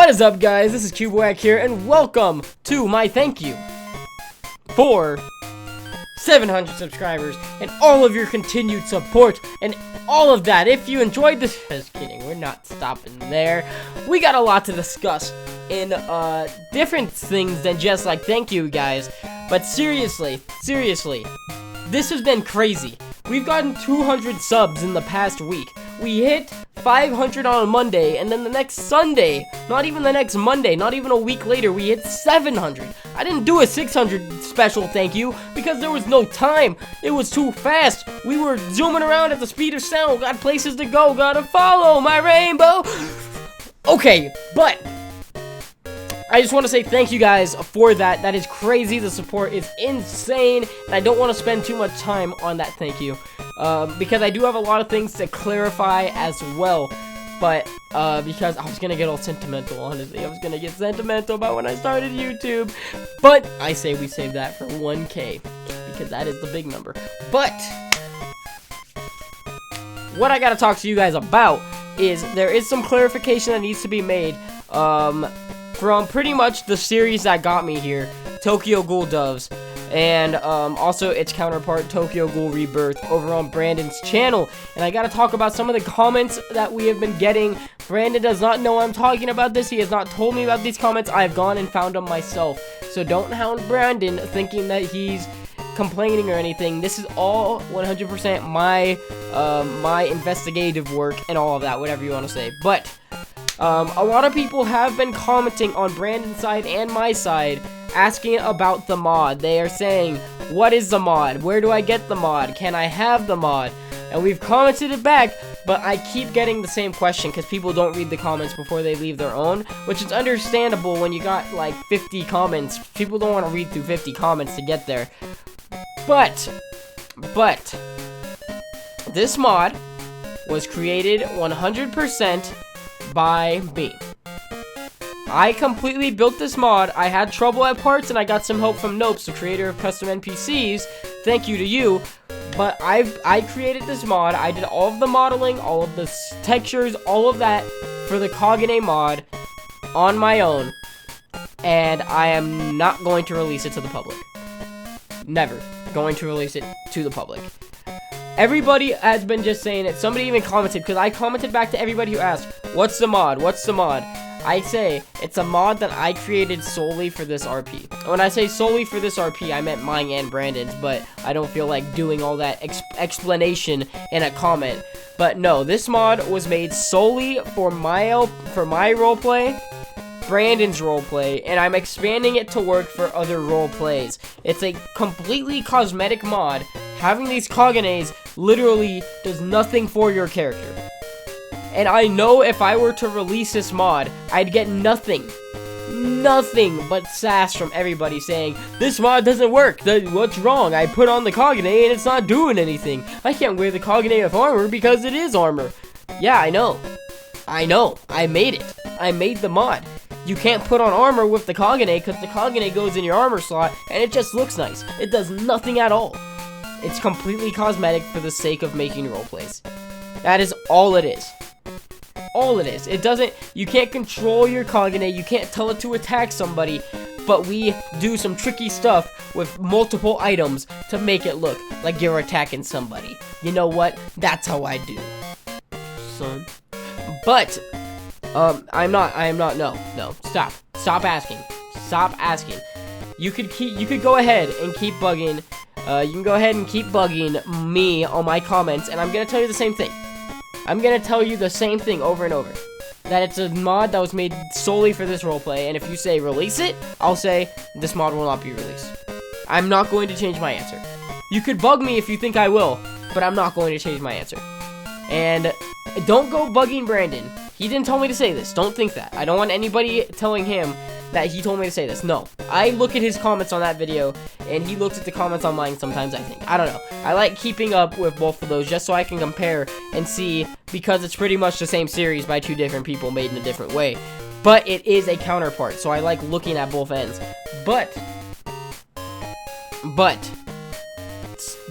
What is up, guys? This is Cubewack here, and welcome to my thank you for 700 subscribers and all of your continued support and all of that. If you enjoyed this, just kidding, we're not stopping there. We got a lot to discuss in different things than just like thank you, guys. But seriously, this has been crazy. We've gotten 200 subs in the past week. We hit 500 on a Monday, and then the next Sunday, not even the next Monday, not even a week later, we hit 700. I didn't do a 600 special thank you because there was no time. It was too fast. We were zooming around at the speed of sound. Got places to go. Gotta follow my rainbow. Okay, but I just want to say thank you guys for that. That is crazy. The support is insane, and I don't want to spend too much time on that thank you. Because I do have a lot of things to clarify as well, but because I was gonna get all sentimental, honestly. I was gonna get sentimental about when I started YouTube, but I say we save that for 1K, because that is the big number. But what I gotta talk to you guys about is there is some clarification that needs to be made from pretty much the series that got me here, Tokyo Ghoul Doves, and also its counterpart, Tokyo Ghoul Rebirth, over on Brandon's channel. And I gotta talk about some of the comments that we have been getting. Brandon does not know I'm talking about this. He has not told me about these comments. I've gone and found them myself. So don't hound Brandon thinking that he's complaining or anything. This is all 100% my investigative work and all of that, whatever you want to say. But a lot of people have been commenting on Brandon's side and my side, asking about the mod. They are saying, what is the mod? Where do I get the mod? Can I have the mod? And we've commented it back, but I keep getting the same question because people don't read the comments before they leave their own, which is understandable when you got like 50 comments. People don't want to read through 50 comments to get there. But this mod was created 100% by me. I completely built this mod. I had trouble at parts, and I got some help from Nopes, the creator of custom NPCs. Thank you to you. But I created this mod. I did all of the modeling, all of the textures, all of that for the Kagane mod on my own. And I am not going to release it to the public. Never going to release it to the public. Everybody has been just saying it. Somebody even commented, because I commented back to everybody who asked, what's the mod? What's the mod? I say, it's a mod that I created solely for this RP. When I say solely for this RP, I meant mine and Brandon's, but I don't feel like doing all that explanation in a comment. But no, this mod was made solely for my roleplay, Brandon's roleplay, and I'm expanding it to work for other roleplays. It's a completely cosmetic mod. Having these Kaganes literally does nothing for your character. And I know if I were to release this mod, I'd get nothing but sass from everybody saying, this mod doesn't work, what's wrong? I put on the Kagane and it's not doing anything. I can't wear the Kagane with armor because it is armor. Yeah, I know, I made it. I made the mod. You can't put on armor with the Kagane because the Kagane goes in your armor slot and it just looks nice. It does nothing at all. It's completely cosmetic for the sake of making roleplays. That is all it is. All it is. It doesn't, you can't control your Kagane, you can't tell it to attack somebody, but we do some tricky stuff with multiple items to make it look like you're attacking somebody. You know what? That's how I do, son. But, no, stop asking. You could go ahead and keep bugging, you can go ahead and keep bugging me on my comments, and I'm gonna tell you the same thing. I'm gonna tell you the same thing over and over. That it's a mod that was made solely for this roleplay, and if you say release it, I'll say this mod will not be released. I'm not going to change my answer. You could bug me if you think I will, but I'm not going to change my answer. And don't go bugging Brandon. He didn't tell me to say this. Don't think that. I don't want anybody telling him that he told me to say this. No. I look at his comments on that video, and he looks at the comments on mine sometimes, I think. I don't know. I like keeping up with both of those just so I can compare and see, because it's pretty much the same series by two different people made in a different way. But it is a counterpart, so I like looking at both ends. But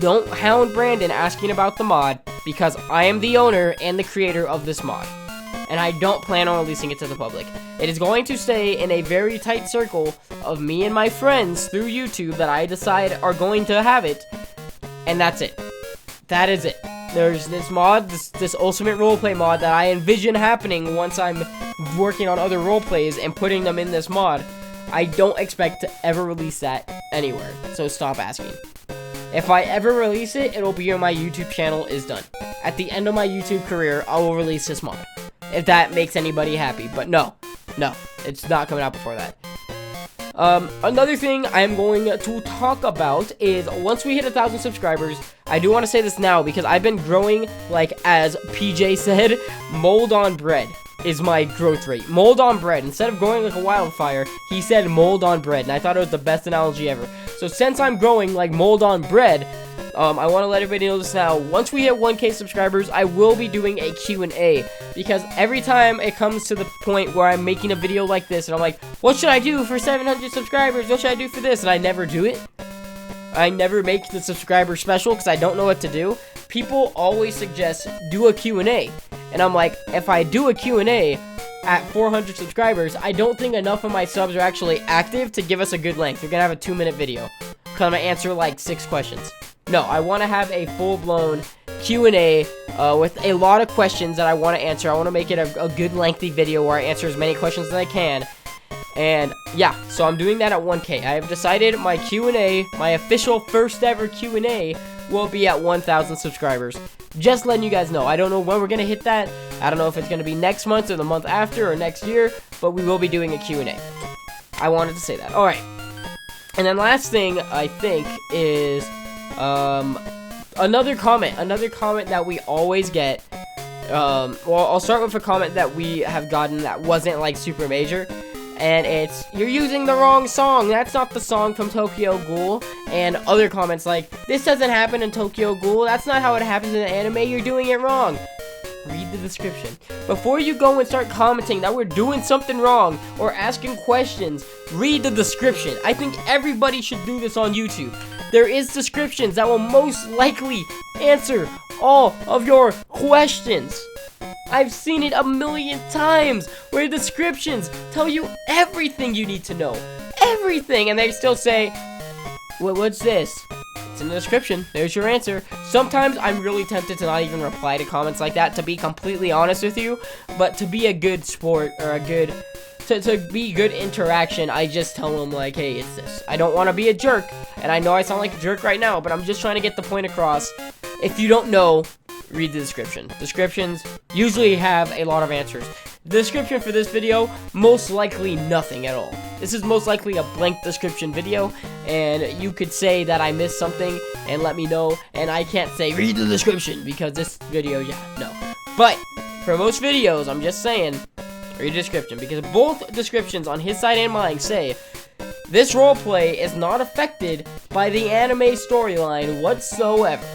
don't hound Brandon asking about the mod, because I am the owner and the creator of this mod. and I don't plan on releasing it to the public. It is going to stay in a very tight circle of me and my friends through YouTube that I decide are going to have it, and that's it. That is it. There's this mod, this ultimate roleplay mod that I envision happening once I'm working on other roleplays and putting them in this mod. I don't expect to ever release that anywhere, so stop asking. If I ever release it, it'll be when my YouTube channel is done. At the end of my YouTube career, I will release this mod. If that makes anybody happy, but no, it's not coming out before that. Another thing I'm going to talk about is once we hit 1,000 subscribers, I do want to say this now because I've been growing, like as PJ said, mold on bread is my growth rate. Mold on bread. Instead of growing like a wildfire, he said mold on bread, and I thought it was the best analogy ever. So since I'm growing like mold on bread, I want to let everybody know this now. Once we hit 1K subscribers, I will be doing a Q&A, because every time it comes to the point where I'm making a video like this, and I'm like, what should I do for 700 subscribers? What should I do for this? And I never do it. I never make the subscriber special because I don't know what to do. People always suggest do a Q&A, and I'm like, if I do a Q&A at 400 subscribers, I don't think enough of my subs are actually active to give us a good length. We're gonna have a 2-minute video because I'm gonna answer like 6 questions. No, I want to have a full-blown Q&A with a lot of questions that I want to answer. I want to make it a good lengthy video where I answer as many questions as I can. And yeah, so I'm doing that at 1K. I have decided my Q&A, my official first ever Q&A, will be at 1,000 subscribers. Just letting you guys know. I don't know when we're going to hit that. I don't know if it's going to be next month or the month after or next year, but we will be doing a Q&A. I wanted to say that. Alright. And then last thing, I think, is another comment that we always get. Well, I'll start with a comment that we have gotten that wasn't like super major, and it's, you're using the wrong song, that's not the song from Tokyo Ghoul. And other comments like, this doesn't happen in Tokyo Ghoul, that's not how it happens in the anime, you're doing it wrong. Read the description. Before you go and start commenting that we're doing something wrong or asking questions, read the description. I think everybody should do this on YouTube. There is descriptions that will most likely answer all of your questions. I've seen it a million times where descriptions tell you everything you need to know. Everything, and they still say, what's this? It's in the description. There's your answer. Sometimes I'm really tempted to not even reply to comments like that, to be completely honest with you. But to be a good sport, or a good, to be good interaction, I just tell them like, hey, it's this. I don't want to be a jerk, and I know I sound like a jerk right now, but I'm just trying to get the point across. If you don't know, read the description. Descriptions usually have a lot of answers. The description for this video, most likely nothing at all. This is most likely a blank description video, and you could say that I missed something and let me know, and I can't say read the description because this video, yeah, no. But for most videos, I'm just saying read the description, because both descriptions on his side and mine say this roleplay is not affected by the anime storyline whatsoever.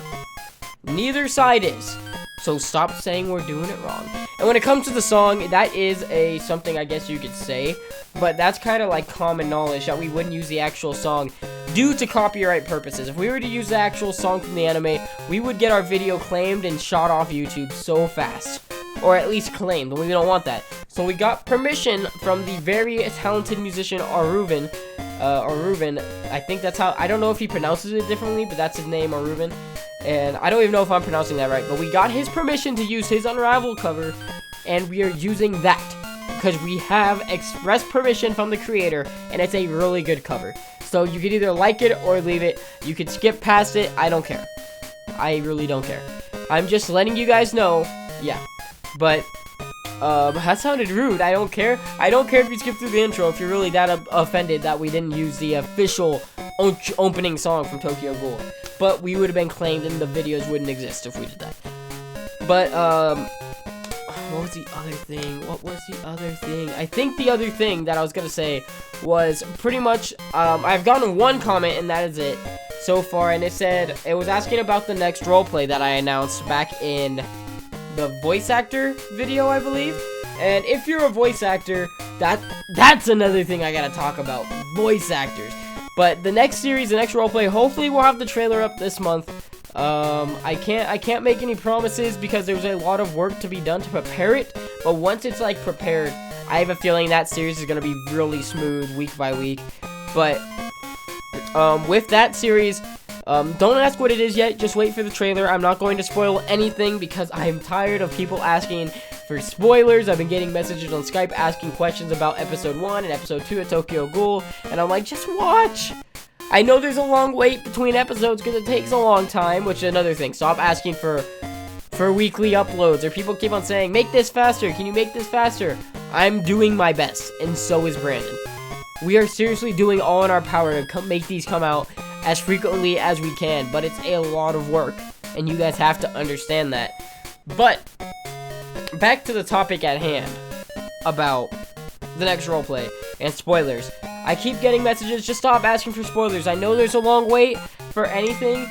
Neither side is. So stop saying we're doing it wrong. And when it comes to the song, that is something I guess you could say, but that's kind of like common knowledge that we wouldn't use the actual song due to copyright purposes. If we were to use the actual song from the anime, we would get our video claimed and shot off YouTube so fast. Or at least claimed, and we don't want that. So we got permission from the very talented musician Aruven. I think that's how, I don't know if he pronounces it differently, but that's his name, Aruven. And I don't even know if I'm pronouncing that right, but we got his permission to use his Unravel cover, and we are using that because we have express permission from the creator, and it's a really good cover. So you could either like it or leave it. You could skip past it. I don't care. I really don't care. I'm just letting you guys know. Yeah. But that sounded rude. I don't care. I don't care if you skip through the intro if you're really that offended that we didn't use the official opening song from Tokyo Ghoul. But we would have been claimed and the videos wouldn't exist if we did that. But, what was the other thing? I think the other thing that I was gonna say was pretty much, I've gotten one comment and that is it so far, and it was asking about the next roleplay that I announced back in the voice actor video, I believe. And if you're a voice actor, that's another thing I gotta talk about, voice actors. But the next series, the next roleplay, hopefully we'll have the trailer up this month. I can't make any promises because there's a lot of work to be done to prepare it, But once it's like prepared, I have a feeling that series is gonna be really smooth week by week. But with that series, don't ask what it is yet. Just wait for the trailer. I'm not going to spoil anything because I'm tired of people asking for spoilers. I've been getting messages on Skype asking questions about episode 1 and episode 2 of Tokyo Ghoul, and I'm like, just watch. I know there's a long wait between episodes because it takes a long time, which is another thing. Stop asking for weekly uploads, or people keep on saying, make this faster. Can you make this faster? I'm doing my best, and so is Brandon. We are seriously doing all in our power to make these come out as frequently as we can, but it's a lot of work, and you guys have to understand that. But back to the topic at hand about the next roleplay and spoilers. I keep getting messages, just stop asking for spoilers. I know there's a long wait for anything,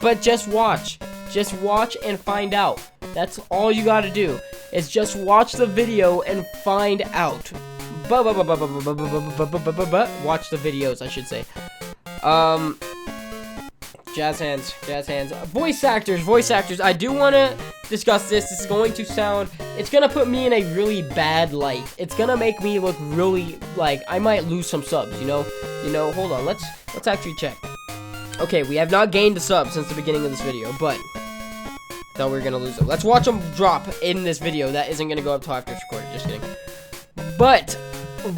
but just watch. Just watch and find out. That's all you gotta do, is just watch the video and find out. Watch the videos, I should say. Jazz hands. Voice actors. I do want to discuss this. This is going to sound, it's going to put me in a really bad light. It's going to make me look really, like, I might lose some subs, you know, hold on, let's actually check. Okay, we have not gained a sub since the beginning of this video, but thought we were going to lose them. Let's watch them drop in this video. That isn't going to go up till after it's recorded, just kidding. But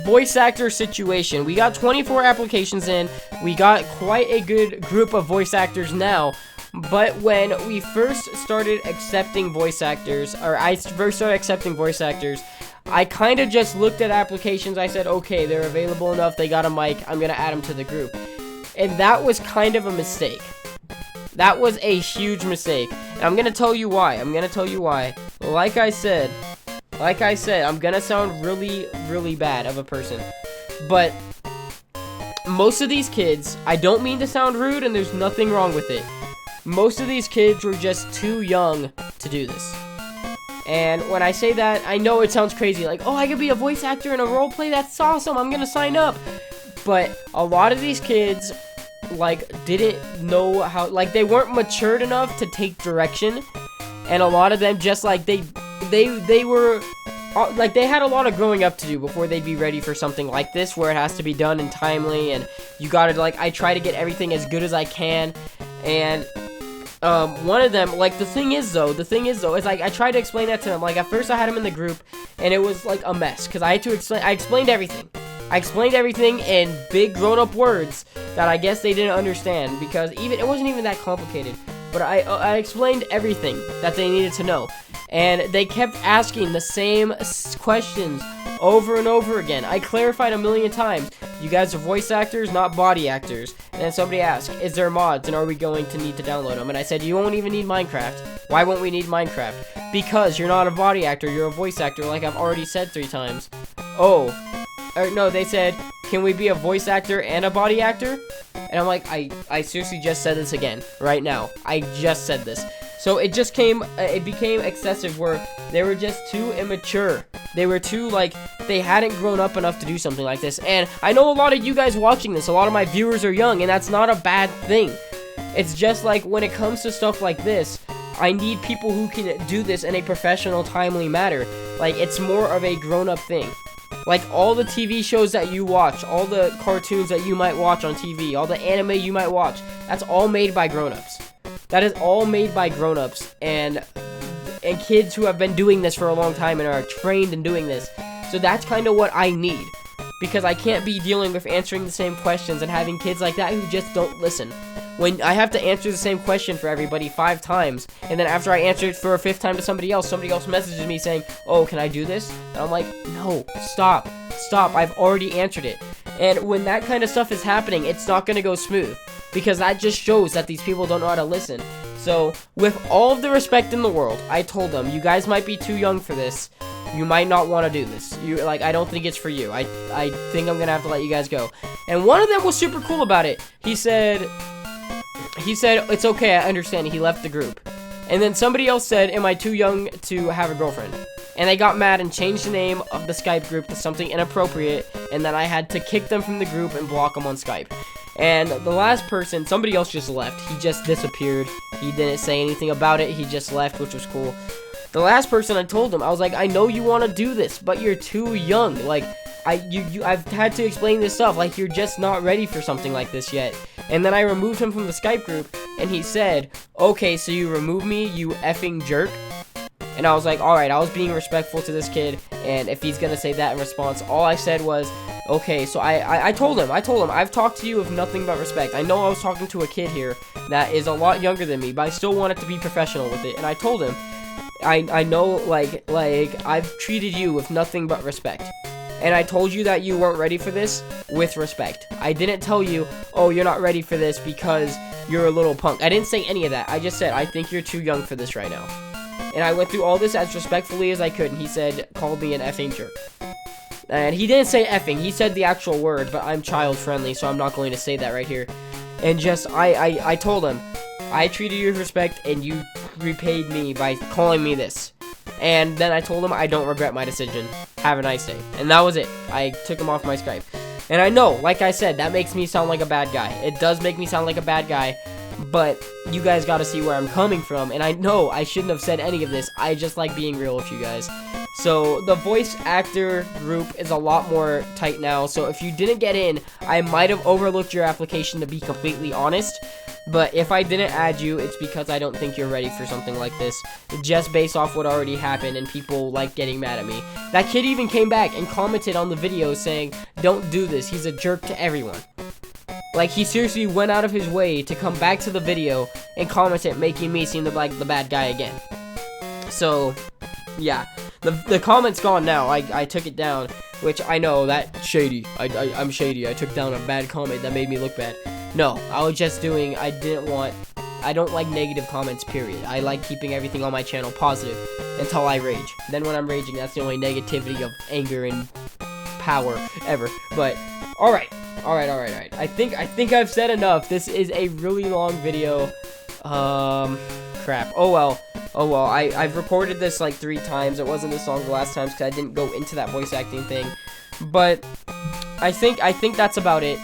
voice actor situation, we got 24 applications in. We got quite a good group of voice actors now, but when we first started accepting voice actors, or I first started accepting voice actors, I kind of just looked at applications. I said, okay, they're available enough, they got a mic, I'm gonna add them to the group. And that was kind of a mistake. That was a huge mistake, and I'm gonna tell you why. Like I said, I'm gonna sound really, really bad of a person, but most of these kids, I don't mean to sound rude, and there's nothing wrong with it. Most of these kids were just too young to do this. And when I say that, I know it sounds crazy, like, oh, I could be a voice actor in a roleplay, that's awesome, I'm gonna sign up. But a lot of these kids, like, didn't know how, like, they weren't matured enough to take direction, and a lot of them just, like, they were, like, they had a lot of growing up to do before they'd be ready for something like this, where it has to be done and timely, and you gotta, like, I try to get everything as good as I can, and one of them, like, the thing is though, is like, I tried to explain that to them. Like, at first I had them in the group, and it was like a mess, because I had to explained everything. I explained everything in big grown-up words that I guess they didn't understand, because it wasn't even that complicated, but I explained everything that they needed to know, and they kept asking the same questions over and over again. I clarified a million times. You guys are voice actors, not body actors. And then somebody asked, is there mods, and are we going to need to download them? And I said, you won't even need Minecraft. Why won't we need Minecraft? Because you're not a body actor, you're a voice actor, like I've already said 3 times. Oh. Or no, they said, can we be a voice actor and a body actor? And I'm like, I seriously just said this again, right now. I just said this. So it became excessive, where they were just too immature. They were too, like, they hadn't grown up enough to do something like this. And I know a lot of you guys watching this, a lot of my viewers are young, and that's not a bad thing. It's just like, when it comes to stuff like this, I need people who can do this in a professional, timely manner. Like, it's more of a grown-up thing. Like, all the TV shows that you watch, all the cartoons that you might watch on TV, all the anime you might watch, that's all made by grown-ups. That is all made by grown-ups and kids who have been doing this for a long time and are trained in doing this. So that's kind of what I need, because I can't be dealing with answering the same questions and having kids like that who just don't listen. When I have to answer the same question for everybody 5 times, and then after I answer it for a 5th time to somebody else messages me saying, oh, can I do this? And I'm like, no, stop, I've already answered it. And when that kind of stuff is happening, it's not going to go smooth, because that just shows that these people don't know how to listen. So, with all of the respect in the world, I told them, you guys might be too young for this. You might not want to do this. I don't think it's for you. I think I'm going to have to let you guys go. And one of them was super cool about it. He said, it's okay, I understand. He left the group. And then somebody else said, am I too young to have a girlfriend? And they got mad and changed the name of the Skype group to something inappropriate, and then I had to kick them from the group and block them on Skype. And the last person, somebody else just left. He just disappeared. He didn't say anything about it. He just left, which was cool. The last person I told him, I was like, I know you want to do this, but you're too young. Like, I've had to explain this stuff. Like, you're just not ready for something like this yet. And then I removed him from the Skype group, and he said, okay, so you remove me, you effing jerk. And I was like, alright, I was being respectful to this kid, and if he's gonna say that in response, all I said was, okay, so I told him, I've talked to you with nothing but respect. I know I was talking to a kid here that is a lot younger than me, but I still wanted to be professional with it, and I told him, I know, like, I've treated you with nothing but respect. And I told you that you weren't ready for this with respect. I didn't tell you, oh, you're not ready for this because you're a little punk. I didn't say any of that. I just said, I think you're too young for this right now. And I went through all this as respectfully as I could, and he said, called me an effing jerk. And he didn't say effing, he said the actual word, but I'm child friendly, so I'm not going to say that right here. And just, I told him, I treated you with respect, and you repaid me by calling me this. And then I told him I don't regret my decision. Have a nice day. And that was it. I took him off my Skype. And I know, like I said, that makes me sound like a bad guy. It does make me sound like a bad guy, but you guys gotta see where I'm coming from. And I know I shouldn't have said any of this. I just like being real with you guys. So the voice actor group is a lot more tight now. So if you didn't get in, I might have overlooked your application, to be completely honest. But if I didn't add you, it's because I don't think you're ready for something like this. Just based off what already happened and people like getting mad at me. That kid even came back and commented on the video saying, don't do this, he's a jerk to everyone. Like, he seriously went out of his way to come back to the video and comment it, making me seem like the bad guy again. So, yeah. The comment's gone now. I took it down, which I know, that's shady. I'm shady. I took down a bad comment that made me look bad. No, I was just doing, I don't like negative comments, period. I like keeping everything on my channel positive until I rage. Then when I'm raging, that's the only negativity of anger and power ever. But, alright. I think I've said enough. This is a really long video. Crap. Oh well. I've recorded this like 3 times. It wasn't this long the last time because I didn't go into that voice acting thing. But I think that's about it.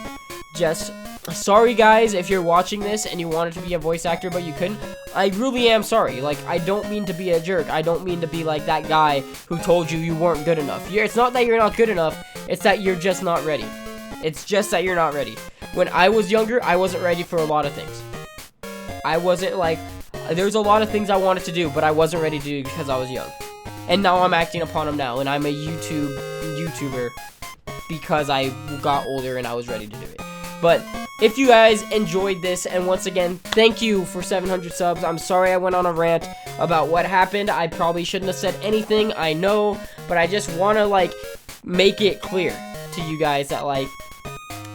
Just sorry guys if you're watching this and you wanted to be a voice actor but you couldn't. I really am sorry. Like, I don't mean to be a jerk. I don't mean to be like that guy who told you you weren't good enough. It's not that you're not good enough. It's that you're just not ready. It's just that you're not ready. When I was younger, I wasn't ready for a lot of things. I wasn't like, there's a lot of things I wanted to do, but I wasn't ready to do because I was young. And now I'm acting upon them now, and I'm a YouTuber because I got older and I was ready to do it. But if you guys enjoyed this, and once again, thank you for 700 subs. I'm sorry I went on a rant about what happened. I probably shouldn't have said anything, I know, but I just want to, like, make it clear to you guys that, like,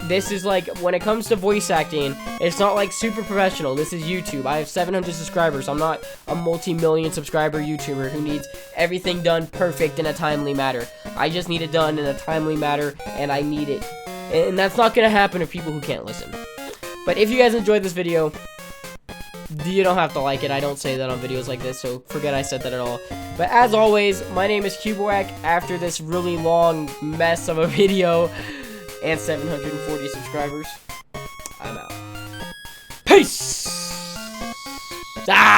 this is like, when it comes to voice acting, it's not like super professional. This is YouTube. I have 700 subscribers. I'm not a multi-million subscriber YouTuber who needs everything done perfect in a timely manner. I just need it done in a timely manner, and I need it. And that's not gonna happen to people who can't listen. But if you guys enjoyed this video, you don't have to like it. I don't say that on videos like this, so forget I said that at all. But as always, my name is Cubowack. After this really long mess of a video and 740 subscribers, I'm out. Peace! Ah!